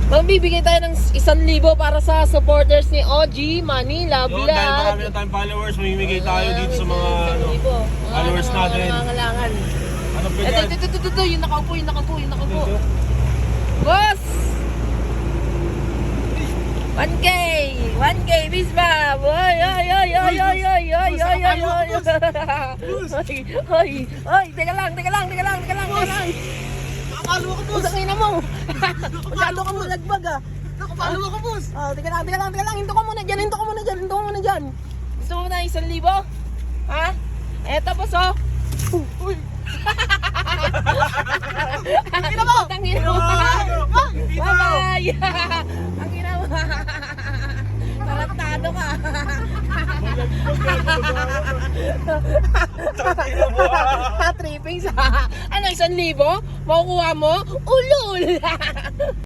Magbibigay tayo ng 1,000 para sa supporters ni OG Manila Yun, dahil marami Vlog. na tayong followers, mamimigay tayo dito sa mga followers natin. Nangangailangan. Ano pa Ito, yan? ito, yung nakaupo. Boss! 1K! 1K, Bisba! Oy! Teka lang! Nakapalo ako, boss! Usang ina mo! Masyado ka mo lagbag ah! Nakapalo ako, boss! Teka lang! Hinto ka muna dyan! Gusto mo na 1,000? Ha? Eto boss oh! Uy! Tangina mo! Bye-bye! Tangina mo! Tarantado ka! Tripping sa... Ano, 1,000? Makukuha mo? Ulul!